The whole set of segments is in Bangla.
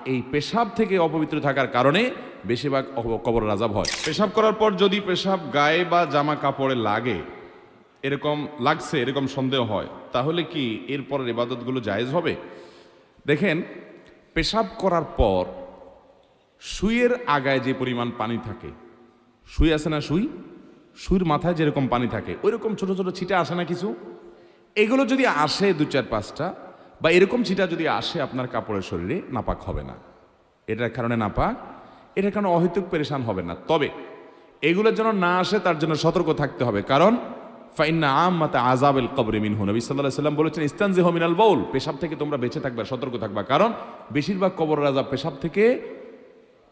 এই পেশাব থেকে অপবিত্র থাকার কারণে বেশিরভাগ কবরের আযাব হয়। পেশাব করার পর যদি পেশাব গায়ে বা জামা কাপড়ে লাগে, এরকম সন্দেহ হয়, তাহলে কি এরপরের ইবাদতগুলো জায়েজ হবে? দেখেন, পেশাব করার পর সুইয়ের আগায় যে পরিমাণ পানি থাকে, সুই আছে না, সুইয়ের মাথায় যেরকম পানি থাকে ওইরকম ছোট ছোট ছিটা আসে না কিছু, এগুলো যদি আসে 2-4-5টা বা এরকম ছিটা যদি আসে আপনার কাপড়ের শরীরে, নাপাক হবে না। এটার কারণে নাপাক, এটার কারণে অহেতুক পেরেশান হবে না। তবে এগুলোর যেন না আসে তার জন্য সতর্ক থাকতে হবে, কারণ ফাইন্না আম্মাতা আযাবিল কবরি মিনহু, নবী সাল্লাল্লাহু আলাইহি সাল্লাম বলেছেন ইস্তানজিহু মিনাল বাউল, পেশাব থেকে তোমরা বেঁচে থাকবা, সতর্ক থাকবা, কারণ বেশিরভাগ কবরের আযাব পেশাব থেকে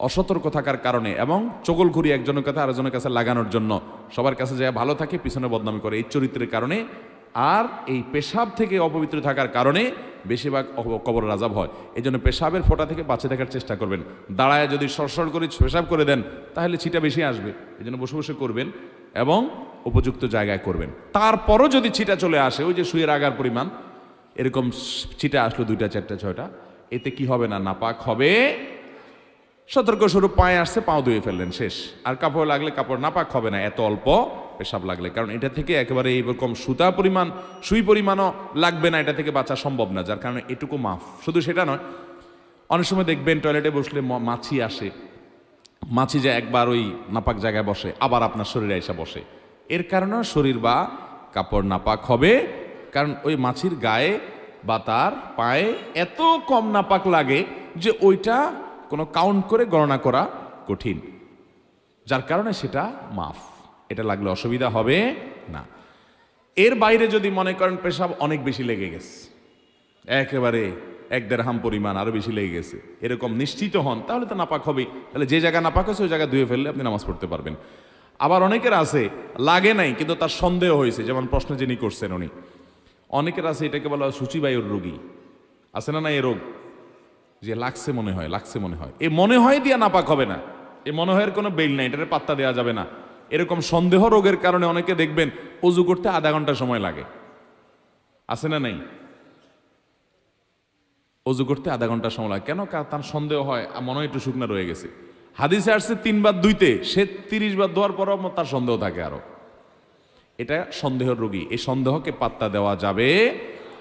অসতর্ক থাকার কারণে এবং চগলখুরি একজনের কাছে আরেকজনের কাছে লাগানোর জন্য, সবার কাছে যায় ভালো থাকে পিছনে বদনামি করে, এই চরিত্রের কারণে আর এই পেশাব থেকে অপবিত্র থাকার কারণে বেশিরভাগ কবরের আযাব হয়। এই জন্য পেশাবের ফোঁটা থেকে বাঁচে থাকার চেষ্টা করবেন। দাঁড়ায় যদি সরসর করে পেশাব করে দেন তাহলে ছিটা বেশি আসবে, এই জন্য বসে বসে করবেন এবং উপযুক্ত জায়গায় করবেন। তারপরও যদি ছিটা চলে আসে, ওই যে সুইয়ের আগার পরিমাণ এরকম ছিটা আসলো 2-4-6টা, এতে কি হবে না, নাপাক হবে। সতর্ক স্বরূপ পায়ে আসছে, পাও ধুয়ে ফেললেন, শেষ। আর কাপড় লাগলে কাপড় নাপাক হবে না এত অল্প পেশাব লাগলে, কারণ এটা থেকে একেবারে এইরকম সুই পরিমাণও লাগবে না, এটা থেকে বাঁচা সম্ভব না, যার কারণে এটুকু মাফ। শুধু সেটা নয়, অনেক সময় দেখবেন টয়লেটে বসলে মাছি আসে, মাছি যে একবার ওই নাপাক জায়গায় বসে আবার আপনার শরীরে এসে বসে, এর কারণে শরীর বা কাপড় নাপাক হবে, কারণ ওই মাছির গায়ে বা তার পায়ে এত কম নাপাক লাগে যে ওইটা কোনো কাউন্ট করে গণনা করা কঠিন, যার কারণে সেটা মাফ, এটা লাগলে অসুবিধা হবে না। এর বাইরে যদি মনে করেন পেশাব অনেক বেশি লেগে গেছে, একেবারে 1-1.5 পরিমাণ আরো বেশি লেগে গেছে, এরকম নিশ্চিত হন, তাহলে তো নাপাক হবেই। তাহলে যে জায়গা নাপাক হয়েছে ওই জায়গা ধুয়ে ফেললে আপনি নামাজ পড়তে পারবেন। আবার অনেকের আছে লাগে নাই কিন্তু তার সন্দেহ হয়েছে, যেমন প্রশ্ন যিনি করছেন উনি, অনেকের আছে এটাকে বলা হয় সূচিবায়ুর রোগী, আছে না এ রোগ, যে লাগছে মনে হয়, এই মনে হয় দিয়া নাপাক হবে না, এই মনে হয় কোনো বেল নাই, এটার পাত্তা দেওয়া যাবে না। এরকম সন্দেহ রোগের কারণে অনেকে দেখবেন অজু করতে আধা ঘন্টা সময় লাগে, আছে না নাই? অজু করতে আধা ঘন্টা সময় লাগে কেন? তার সন্দেহ হয় মনে হয় একটু শুকনা রয়ে গেছে। হাদিসে আসছে 3 বার ধুইতে, সে 30 বার ধোয়ার পরও তার সন্দেহ থাকে আরো, এটা সন্দেহের রোগী, এই সন্দেহকে পাত্তা দেওয়া যাবে।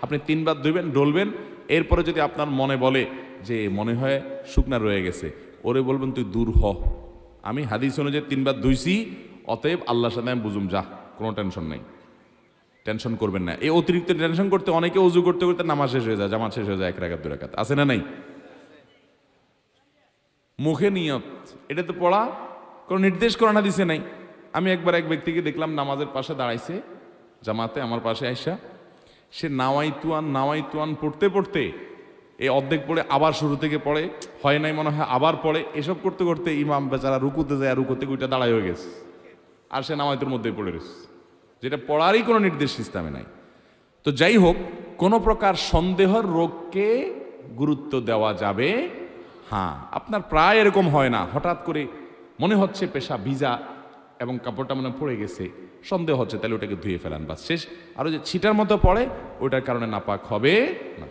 আপনি 3 বার ধুইবেন, ডলবেন, এরপরে যদি আপনার মনে বলে যে মনে হয় শুকনা রয়ে গেছে, ওরে বলবেন তুই দূর হ, আমি হাদিস অনুযায়ী 3 বার ধুইছি, অতএব আল্লাহর সাথে আমি বুঝুম, যা, কোনো টেনশন নেই, টেনশন করবেন না। এই অতিরিক্ত টেনশন করতে অনেকে অজু করতে করতে নামাজ শেষ হয়ে যায়, জামাত শেষ হয়ে যায় 1 রাকাত 2 রাকাত, আছে না নাই? মুখে নিয়ত, এটা তো পড়া কোনো নির্দেশ করা না দিছে নাই। আমি একবার এক ব্যক্তিকে দেখলাম নামাজের পাশে দাঁড়াইছে জামাতে, আমার পাশে আইসা সে নাওয়াইতুয়ান পড়তে পড়তে এই অর্ধেক পড়ে আবার শুরু থেকে পড়ে, হয় নাই মনে হয় আবার পড়ে, এসব করতে করতে ইমাম বেচারা রুকুতে যায়, রুকুতে ওইটা দাঁড়াই হয়ে গেছে, আর সে নাওয়াইতুর মধ্যে পড়ে রয়েছে, যেটা পড়ারই কোনো নির্দেশ ইসলামে নাই। তো যাই হোক, কোনো প্রকার সন্দেহের রোগকে গুরুত্ব দেওয়া যাবে। হ্যাঁ, আপনার প্রায় এরকম হয় না, হঠাৎ করে মনে হচ্ছে পেশা ভিজা এবং কাপড়টা মনে পড়ে গেছে, সন্দেহ হচ্ছে, তাহলে ওটাকে ধুয়ে ফেলান, বাস শেষ। আর ওই যে ছিটার মতো পড়ে, ওইটার কারণে নাপাক হবে না।